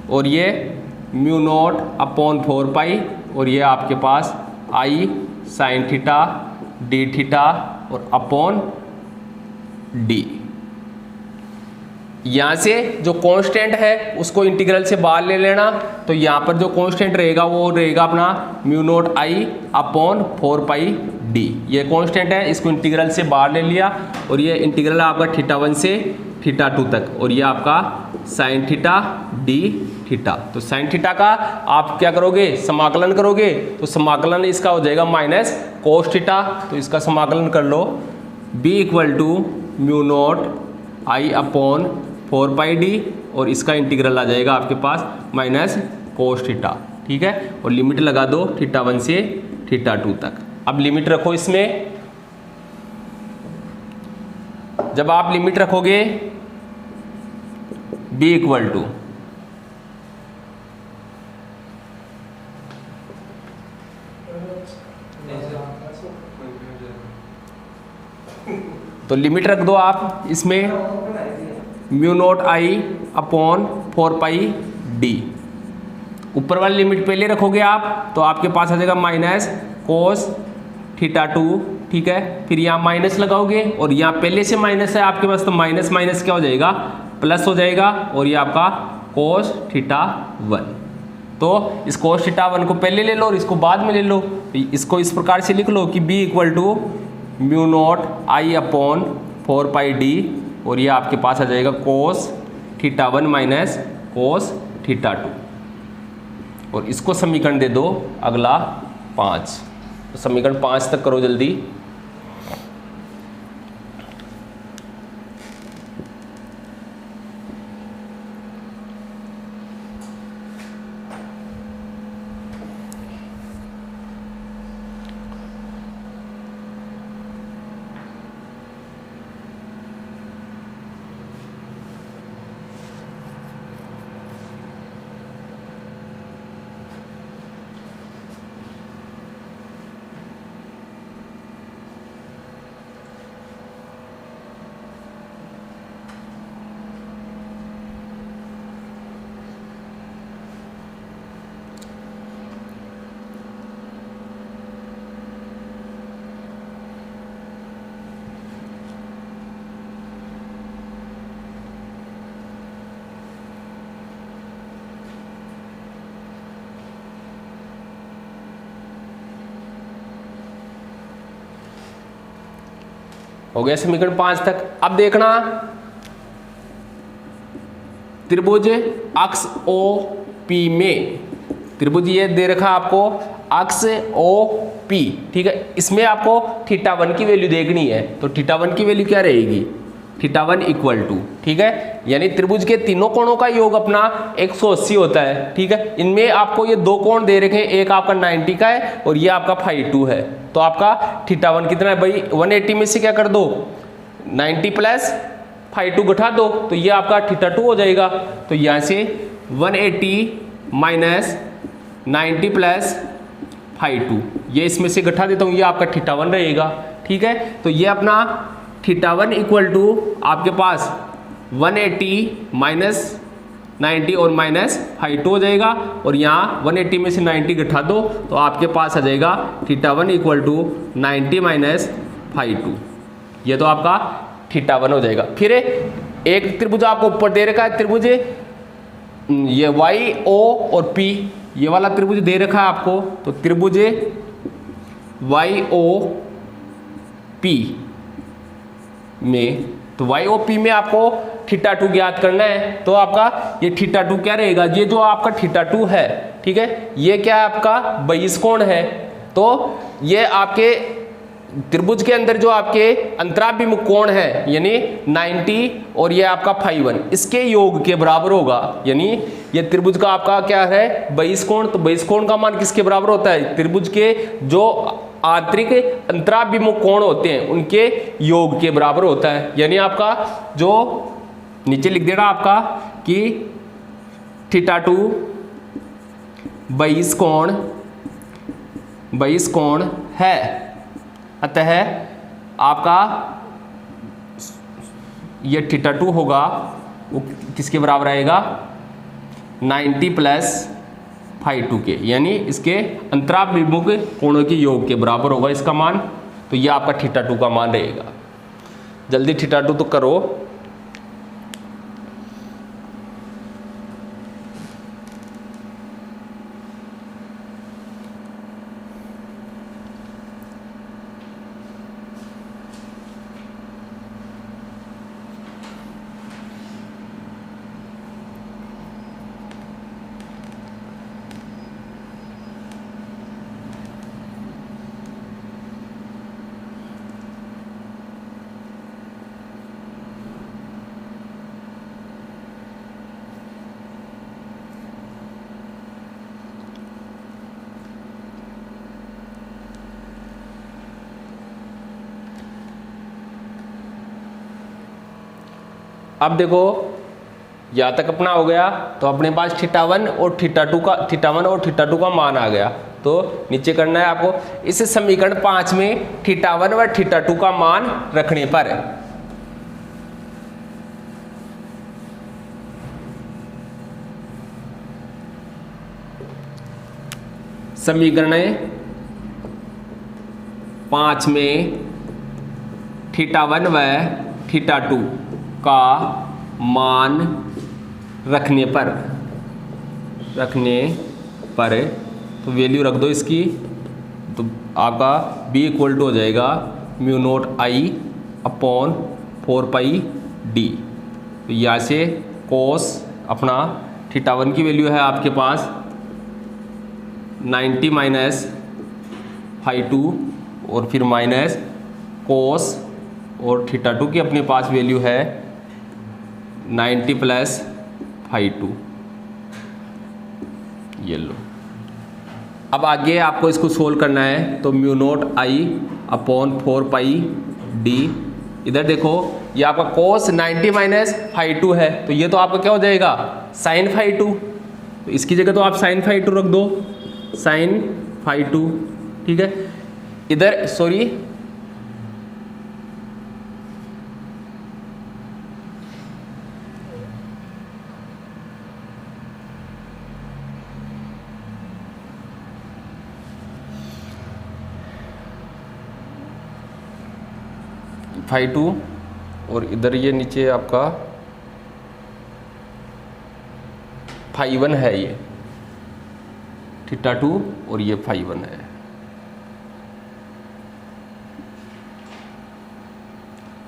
और ये μ0/4 पाई, और ये आपके पास I sin theta d theta और अपॉन d। यहाँ से जो कांस्टेंट है उसको इंटीग्रल से बाहर ले लेना, तो यहाँ पर जो कांस्टेंट रहेगा वो रहेगा अपना μ0I/4 पाई d। ये कांस्टेंट है, इसको इंटीग्रल से बाहर ले लिया, और ये इंटीग्रल आपका θ1 से θ2 तक, और ये आपका sin थीटा d थीटा। तो sin थीटा का आप क्या करोगे, समाकलन करोगे, तो समाकलन इसका हो जाएगा माइनस cos थीटा। तो इसका समाकलन कर लो, b = μ0I/4 पाई d, और इसका इंटीग्रल आ जाएगा आपके पास माइनस cos थीटा, ठीक है। और लिमिट लगा दो θ1 से θ2 तक। अब लिमिट रखो इसमें, जब आप लिमिट रखोगे b = तो लिमिट रख दो आप इसमें μ0I/4 पाई d। ऊपर वाली लिमिट पहले रखोगे आप तो आपके पास आ जाएगा माइनस cos θ2, ठीक है। फिर यहाँ माइनस लगाओगे, और यहाँ पहले से माइनस है आपके पास, तो माइनस माइनस क्या हो जाएगा, प्लस हो जाएगा, और ये आपका cos θ1। तो इस cos θ1 को पहले ले लो और इसको बाद में ले लो। इसको इस प्रकार से लिख लो कि b = μ0I/4 पाई d, और ये आपके पास आ जाएगा cos θ1 माइनस cos θ2। और इसको समीकरण दे दो अगला 5। तो समीकरण 5 तक करो जल्दी। हो गया समीकरण 5 तक। अब देखना त्रिभुज अक्ष OP में, त्रिभुज ये दे रखा आपको अक्ष OP, ठीक है। इसमें आपको θ1 की वैल्यू देखनी है, तो θ1 की वैल्यू क्या रहेगी, थीटा वन इक्वल टू, ठीक है, यानी त्रिभुज के तीनों कोणों का योग अपना 180 होता है, ठीक है। इनमें आपको ये दो कोण दे रखे हैं, एक आपका 90 का है और ये आपका φ2 है। तो आपका थीटा वन कितना है भाई, 180 में से क्या कर दो 90 प्लस φ2 घटा दो, तो ये आपका थीटा 2 हो जाएगा। तो यहाँ से 180 माइनस 90 प्लस φ2, ये इसमें से घटा देता हूँ, ये आपका थीटा वन रहेगा, ठीक है। तो ये अपना थीटा वन इक्वल टू आपके पास 180 माइनस 90 और माइनस φ2 हो जाएगा, और यहाँ 180 में से 90 घटा दो तो आपके पास आ जाएगा theta one equal to 90 minus φ2, ये तो आपका थीटा वन हो जाएगा। फिर एक त्रिभुज आपको ऊपर दे रखा है, त्रिभुज ये वाई ओ और पी, ये वाला त्रिभुज दे रखा है आपको, तो त्रिभुज वाई ओ पी में, तो वाई ओ पी में आपको थीटा 2 ज्ञात करना है। तो आपका ये थीटा 2 क्या रहेगा, ये जो आपका थीटा 2 है, ठीक है, ये क्या है आपका 22 कोण है। तो ये आपके त्रिभुज के अंदर जो आपके अंतराभिमुख कोण है यानी 90 और ये आपका φ1, इसके योग के बराबर होगा। यानी ये त्रिभुज का आपका क्या है 22 कोण, तो 22 कोण का मान किसके बराबर होता है, त्रिभुज के जो आंतरिक अंतराभिमुख कोण होते हैं उनके योग के बराबर होता है। यानी आपका जो नीचे लिख देना आपका कि थीटा 2 22 कोण है, अतः आपका ये थीटा 2 होगा वो किसके बराबर आएगा 90 प्लस φ2 के, यानी इसके अंतराभिमुख कोणों के योग के बराबर होगा इसका मान। तो ये आपका थीटा 2 का मान रहेगा। जल्दी थीटा 2 तो करो। अब देखो यहाँ तक अपना हो गया, तो अपने पास थीटा 1 और थीटा 2 का मान आ गया। तो नीचे करना है आपको इस समीकरण 5 में थीटा 1 व थीटा 2 का मान रखने पर समीकरण 5 में थीटा 1 व थीटा 2 का मान रखने पर तो वैल्यू रख दो इसकी, तो आपका b इक्वल टू हो जाएगा mu nought I upon 4πd। तो यहाँ से कोस अपना थीटा 1 की वैल्यू है आपके पास 90 माइनस φ2 और फिर माइनस कोस, और थीटा 2 की अपने पास वैल्यू है 90 प्लस φ2, ये लो। अब आगे आपको इसको सोल्व करना है, तो mu nought I upon 4πd, इधर देखो ये आपका कोस 90 माइनस φ2 है, तो ये तो आपका क्या हो जाएगा साइन φ2, तो इसकी जगह तो आप साइन φ2 रख दो, साइन φ2, ठीक है। इधर सॉरी φ2 और इधर ये नीचे आपका φ1 है, ये थीटा 2 और ये φ1 है।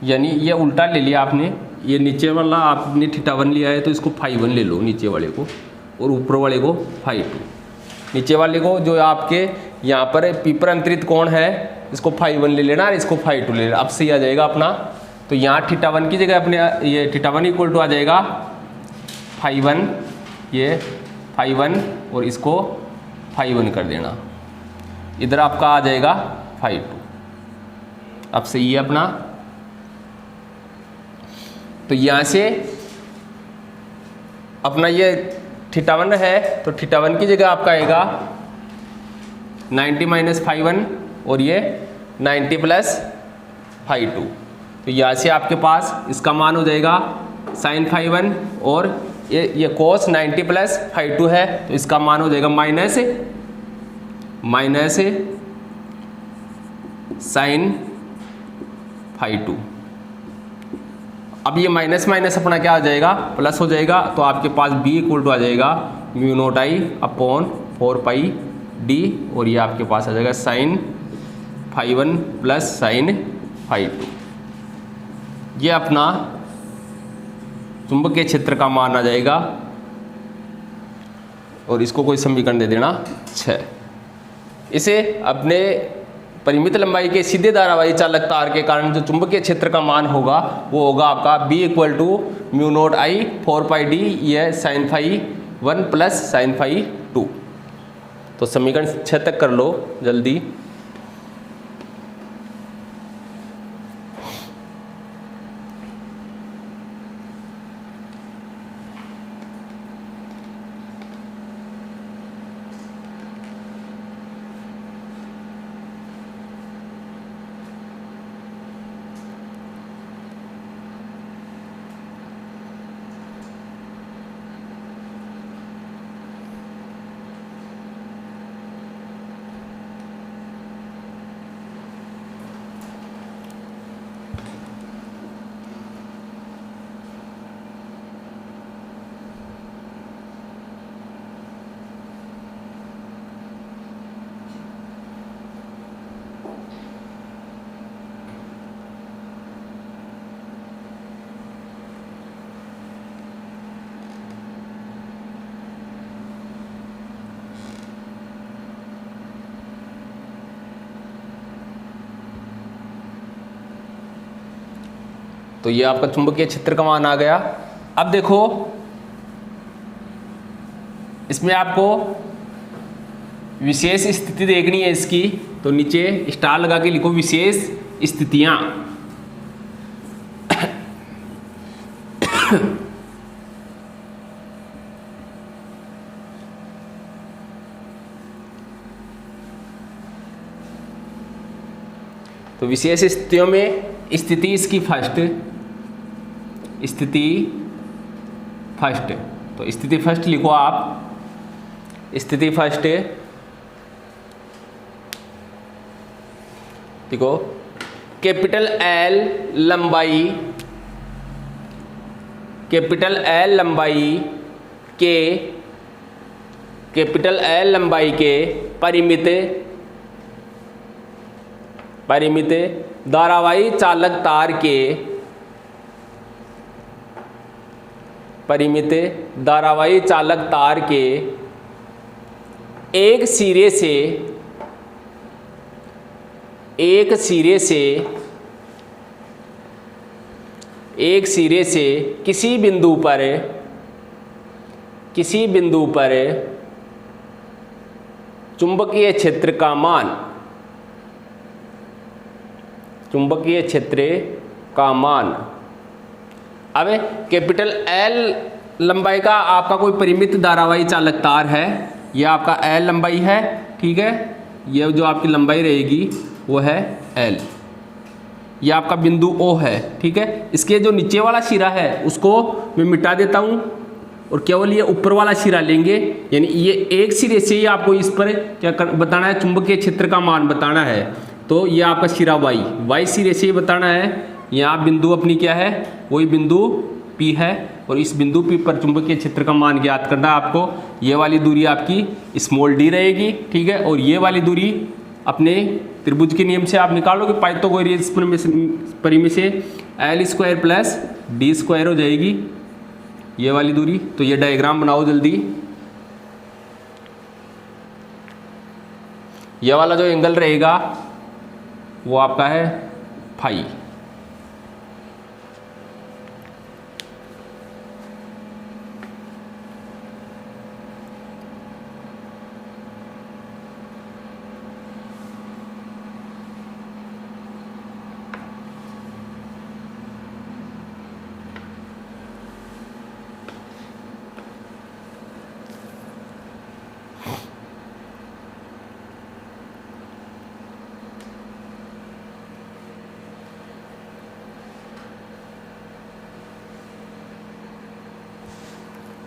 यानी ये उल्टा ले लिया आपने, ये नीचे वाला आपने थीटा 1 लिया है तो इसको φ1 ले लो नीचे वाले को, और ऊपर वाले को φ2। नीचे वाले को जो आपके यहाँ पर पी पर अंतरित कोण है इसको φ1 ले लेना और इसको φ2 ले लेना। अब सही आ जाएगा अपना तो यहाँ θ1 की जगह अपने ये θ1 इक्वल टू आ जाएगा φ1, ये φ1 और इसको φ1 कर देना, इधर आपका आ जाएगा φ2। अब सही है अपना। तो यहाँ से अपना ये θ1 है, तो θ1 की जगह आपका आएगा 90 माइनस φ1 और ये 90 प्लस φ2। तो यहाँ से आपके पास इसका मान हो जाएगा sin φ1 और ये cos 90 प्लस φ2 है, तो इसका मान हो जाएगा माइनस sin φ2। अब ये माइनस माइनस अपना क्या आ जाएगा, प्लस हो जाएगा। तो आपके पास b इक्वल टू आ जाएगा μ0i अपॉन 4πd और ये आपके पास आ जाएगा sin φ1 प्लस sin φ2। ये अपना चुंबकीय क्षेत्र का मान आ जाएगा और इसको कोई समीकरण दे देना 6। इसे अपने परिमित लंबाई के सीधे धारावाही चालक तार के कारण जो चुंबकीय क्षेत्र का मान होगा वो होगा आपका b equal to μ0i 4πd ये sin φ1 प्लस sin φ2। तो समीकरण 6 तक कर लो जल्दी। तो ये आपका चुंबकीय क्षेत्र का मान आ गया। अब देखो इसमें आपको विशेष स्थिति देखनी है इसकी, तो नीचे स्टार लगा के लिखो विशेष स्थितियां। तो विशेष स्थितियों में स्थिति इसकी फर्स्ट, स्थिति फर्स्ट, तो स्थिति फर्स्ट लिखो आप। स्थिति फर्स्ट देखो कैपिटल एल लंबाई, कैपिटल एल लंबाई के, कैपिटल एल लंबाई के परिमित धारावाही चालक तार के, परिमित धारावाही चालक तार के एक सिरे से, एक सिरे से, एक सिरे से किसी बिंदु पर, किसी बिंदु पर चुंबकीय क्षेत्र का मान, चुंबकीय क्षेत्र का मान। अब कैपिटल एल लंबाई का आपका कोई परिमित धारावाही चालक तार है, यह आपका एल लंबाई है, ठीक है। यह जो आपकी लंबाई रहेगी वो है एल, यह आपका बिंदु ओ है, ठीक है। इसके जो नीचे वाला सिरा है उसको मैं मिटा देता हूँ और केवल ये ऊपर वाला सिरा लेंगे, यानी ये एक सिरे से ही आपको इस पर क्या बताना है, चुंबकीय क्षेत्र का मान बताना है। तो ये आपका सिरा वाई सिरे से ही बताना है। यहाँ बिंदु अपनी क्या है, वही बिंदु P है और इस बिंदु P पर चुंबकीय क्षेत्र का मान ज्ञात करना है आपको। ये वाली दूरी आपकी स्मॉल d रहेगी, ठीक है। और ये वाली दूरी अपने त्रिभुज के नियम से आप निकालोगे, पाइथागोरस परिमेय से L square plus D square हो जाएगी ये वाली दूरी। तो ये डायग्राम बनाओ जल्दी। ये वाला जो एंगल रहेगा वो आपका है फाई,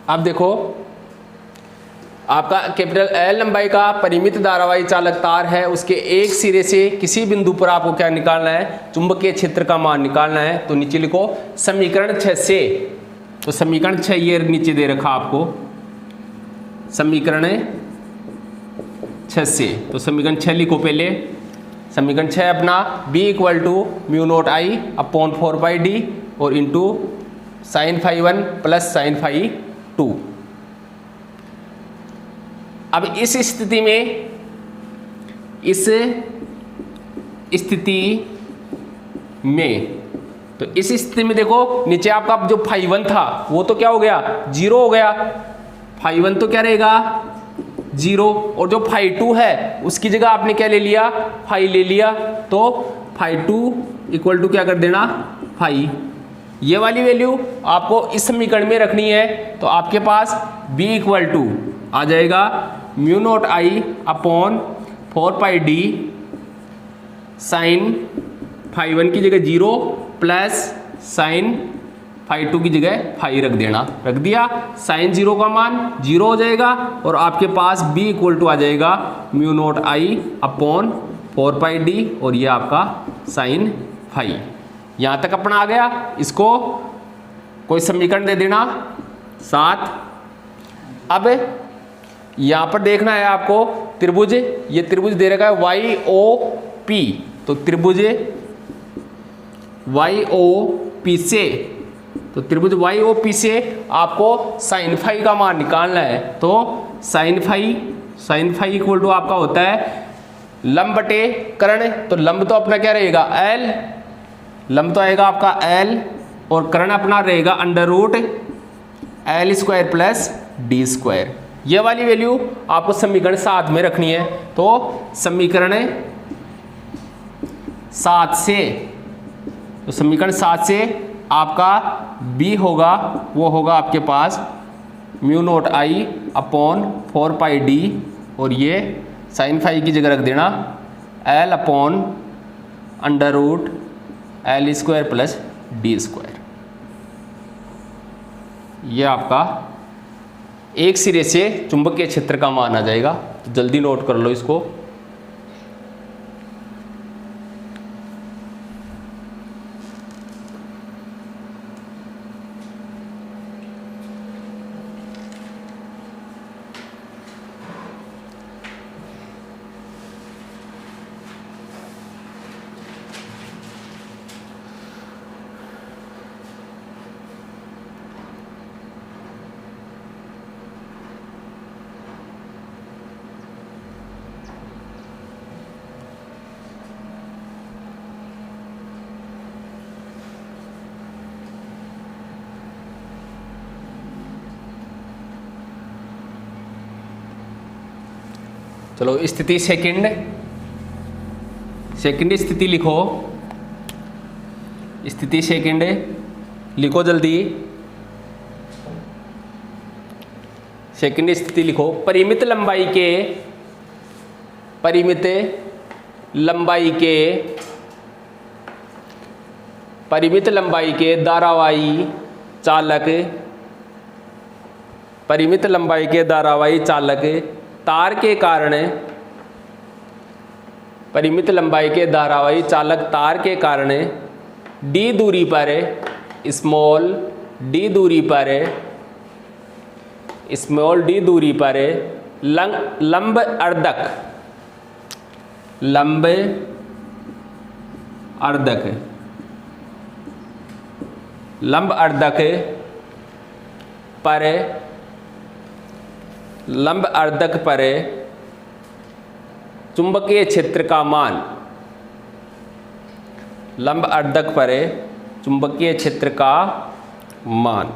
अब देखो आपका कैपिटल L लंबाई का परिमित धारावाही चालक तार है, उसके एक सिरे से किसी बिंदु पर आपको क्या निकालना है, चुंबकीय क्षेत्र का मान निकालना है। तो नीचे लिखो समीकरण 6 से, तो समीकरण 6 ये नीचे दे रखा आपको, समीकरण 6 से, तो समीकरण 6 लिखो पहले। समीकरण 6 अपना B equal to mu note I upon 4πD और into sine phi 1 plus sine phi 2। अब इस स्थिति में, तो इस स्थिति में देखो नीचे आपका जो फाई 1 था वो तो क्या हो गया, 0 हो गया। फाई 1 तो क्या रहेगा, 0, और जो फाई 2 है उसकी जगह आपने क्या ले लिया, फाई ले लिया। तो फाई 2 इक्वल टू क्या कर देना, फाई। ये वाली वैल्यू आपको इस समीकरण में रखनी है। तो आपके पास B इक्वल टू आ जाएगा mu note I upon 4πD sine phi 1 की जगह 0 प्लस साइन फाई 2 की जगह फाई रख देना, रख दिया। साइन 0 का मान 0 हो जाएगा और आपके पास B इक्वल टू आ जाएगा mu note I upon 4πD और ये आपका साइन फाई। यहाँ तक अपना आ गया। इसको कोई समीकरण दे देना 7। अब यहाँ पर देखना है आपको त्रिभुज, ये त्रिभुज दे रखा है YOP। तो त्रिभुज YOP से, तो त्रिभुज YOP से आपको साइन फाई का मान निकालना है। तो साइन फाई इक्वल टू आपका होता है लंब बटे कर्ण। तो लंब तो अपना क्या रहेगा, L, लंब तो आएगा आपका L और कर्ण अपना रहेगा under root L² plus D²। ये वाली वैल्यू आपको समीकरण 7 में रखनी है। तो समीकरण 7 से, तो समीकरण 7 से आपका B होगा, वो होगा आपके पास mu note I upon 4πD और ये साइन फाई की जगह रख देना L upon under root L² plus D²। ये आपका एक सिरे से चुंबकीय क्षेत्र का मान आ जाएगा। तो जल्दी नोट कर लो इसको। चलो स्थिति सेकंड स्थिति लिखो, स्थिति सेकंड लिखो जल्दी। सेकंड स्थिति लिखो, परिमित लंबाई के धारावाही चालक तार के कारण, परिमित लंबाई के धारावाही चालक तार के कारण d दूरी पर, स्मॉल d दूरी पर लंब अर्धक पर चुंबकीय क्षेत्र का मान, लंब अर्धक पर चुंबकीय क्षेत्र का मान।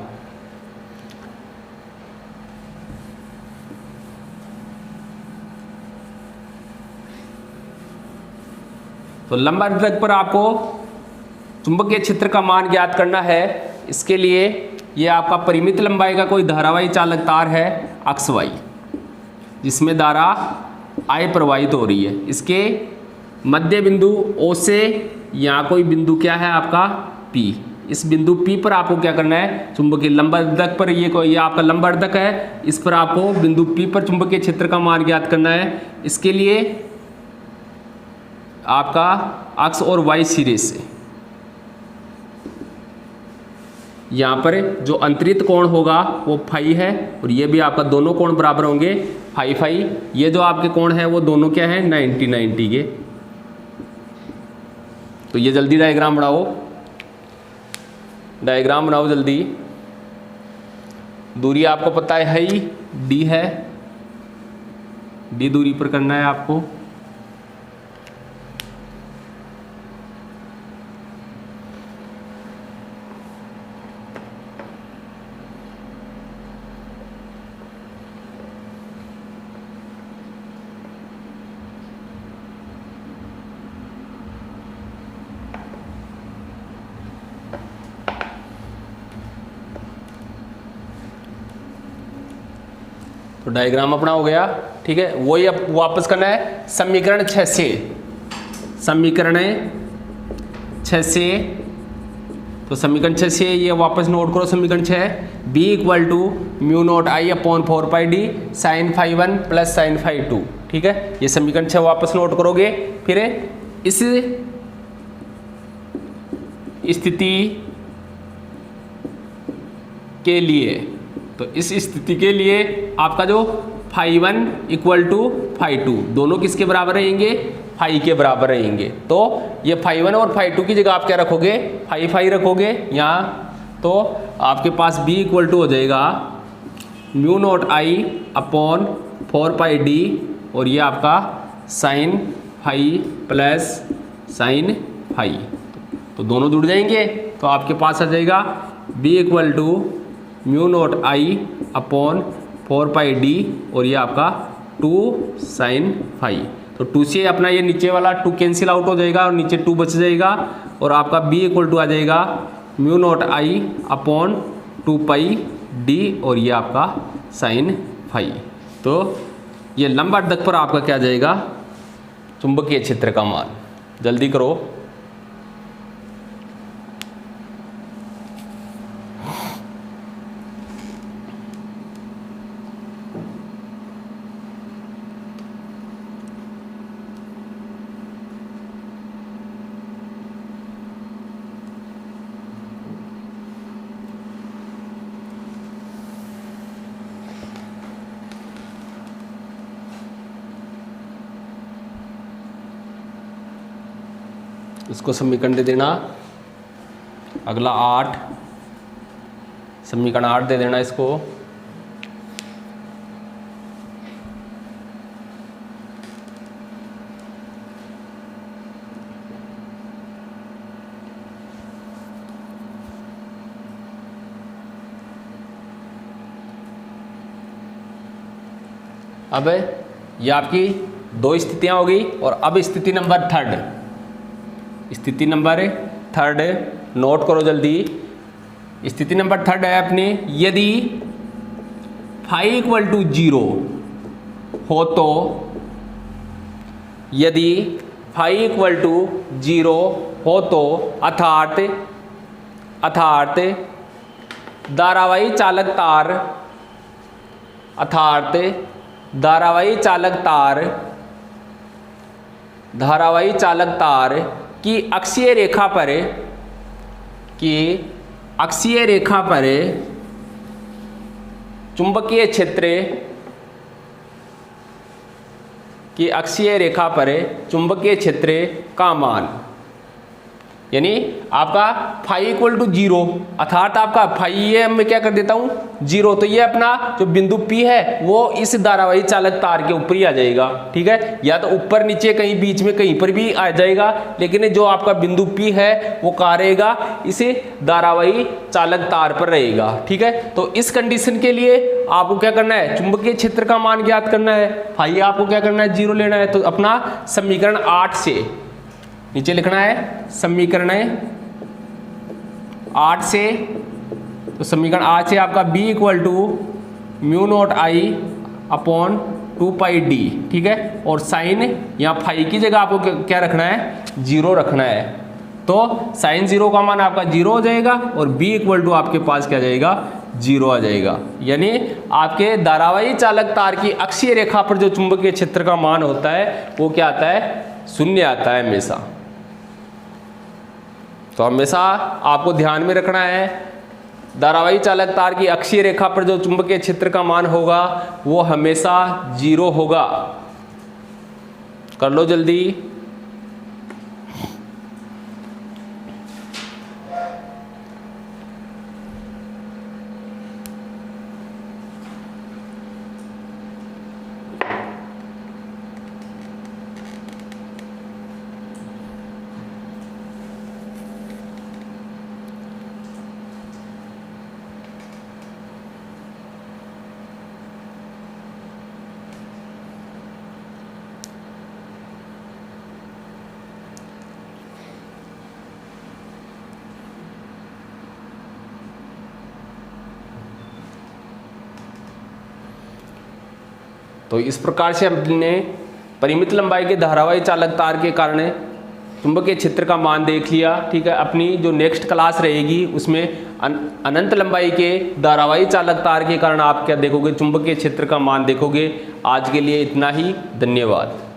तो लंब अर्धक पर आपको चुंबकीय क्षेत्र का मान ज्ञात करना है। इसके लिए ये आपका परिमित लंबाई का कोई धारावाही चालक तार है अक्ष Y, जिसमें धारा I प्रवाहित हो रही है। इसके मध्य बिंदु O से यहाँ कोई बिंदु क्या है आपका P, इस बिंदु P पर आपको क्या करना है, चुंबकीय लंबवर्धक पर, ये आपका लंबवर्धक है, इस पर आपको बिंदु P पर चुंबकीय क्षेत्र का मान ज्ञात करना है। इसके लिए आपका अक्ष और वाई सिरे से यहाँ पर जो अंतरित कोण होगा वो फाई है, और ये भी आपका दोनों कोण बराबर होंगे फाई फाई। ये जो आपके कोण है वो दोनों क्या है 90 के। तो ये जल्दी डायग्राम बनाओ जल्दी। दूरी आपको पता है ही डी है, डी दूरी पर करना है आपको। तो डायग्राम अपना हो गया, ठीक है। वही अब वापस करना है समीकरण 6 से, समीकरण 6 से। तो समीकरण 6 से ये वापस नोट करो, समीकरण 6 b equal to mu nought I upon 4 pi D sine phi 1 plus sine phi 2, ठीक है। ये समीकरण 6 वापस नोट करोगे। फिर इस स्थिति के लिए, तो इस स्थिति के लिए आपका जो फाई 1 इक्वल टू फाई 2 दोनों किसके बराबर रहेंगे, फाई के बराबर रहेंगे। तो ये फाई 1 और फाई 2 की जगह आप क्या रखोगे, फाई फाई रखोगे यहाँ। तो आपके पास b इक्वल टू हो जाएगा mu nought I upon 4 pi D, और ये आपका sine phi plus sine phi, तो दोनों जुड़ जाएंगे। तो आपके पास आ जाएगा b equal to mu nought I upon 4 pi D, और ये आपका 2 साइन फाई। तो 2 से अपना ये नीचे वाला 2 कैंसिल आउट हो जाएगा और नीचे 2 बच जाएगा, और आपका b इक्वल टू आ जाएगा mu nought I upon 2 pi D, और ये आपका साइन फाई। तो ये लंबवर्धक पर आपका क्या जाएगा, चुंबकीय क्षेत्र का मान। जल्दी करो। इसको समीकरण दे देना अगला 8, समीकरण 8 दे देना इसको। अब ये आपकी 2 स्थितियां हो गई, और अब स्थिति नंबर 3, स्थिति नंबर 3 नोट करो जल्दी। स्थिति नंबर 3 है अपने, यदि फाई इक्वल टू 0 हो तो, यदि फाई इक्वल टू 0 हो तो अर्थात धारावाही चालक तार, अर्थात धारावाही चालक तार की अक्षीय रेखा पर चुंबकीय क्षेत्र की अक्षीय रेखा पर चुंबकीय क्षेत्र का मान, यानी आपका फाई इक्वल टू 0, अर्थात आपका फाई, ये मैं क्या कर देता हूँ 0, तो ये अपना जो बिंदु P है वो इस धारावाही चालक तार के ऊपर ही आ जाएगा, ठीक है। या तो ऊपर नीचे कहीं बीच में कहीं पर भी आ जाएगा, लेकिन जो आपका बिंदु P है वो कहाँ रहेगा, इसे धारावाही चालक तार पर रहेगा, ठीक है। तो इस कंडीशन के लिए आपको क्या करना है, चुंबकीय क्षेत्र का मान ज्ञात करना है। फाई आपको क्या करना है, 0 लेना है। तो अपना समीकरण 8 से नीचे लिखना है, समीकरण 8 से, तो समीकरण 8 से आपका b equal to mu nought I upon 2 pi D, ठीक है। और साइन यहाँ फाई की जगह आपको क्या रखना है, 0 रखना है। तो साइन 0 का मान आपका 0 हो जाएगा और b इक्वल टू आपके पास क्या जाएगा 0 आ जाएगा। यानी आपके धारावाही चालक तार की अक्षीय रेखा पर जो चुंबकीय क्षेत्र का मान होता है वो क्या आता है, 0 आता है हमेशा। तो हमेशा आपको ध्यान में रखना है धारावाही चालक तार की अक्षीय रेखा पर जो चुंबकीय क्षेत्र का मान होगा वो हमेशा 0 होगा। कर लो जल्दी। तो इस प्रकार से हमने परिमित लंबाई के धारावाही चालक तार के कारण चुंबकीय क्षेत्र का मान देख लिया। ठीक है, अपनी जो नेक्स्ट क्लास रहेगी उसमें अनंत लंबाई के धारावाही चालक तार के कारण आप क्या देखोगे, चुंबकीय क्षेत्र का मान देखोगे। आज के लिए इतना ही, धन्यवाद।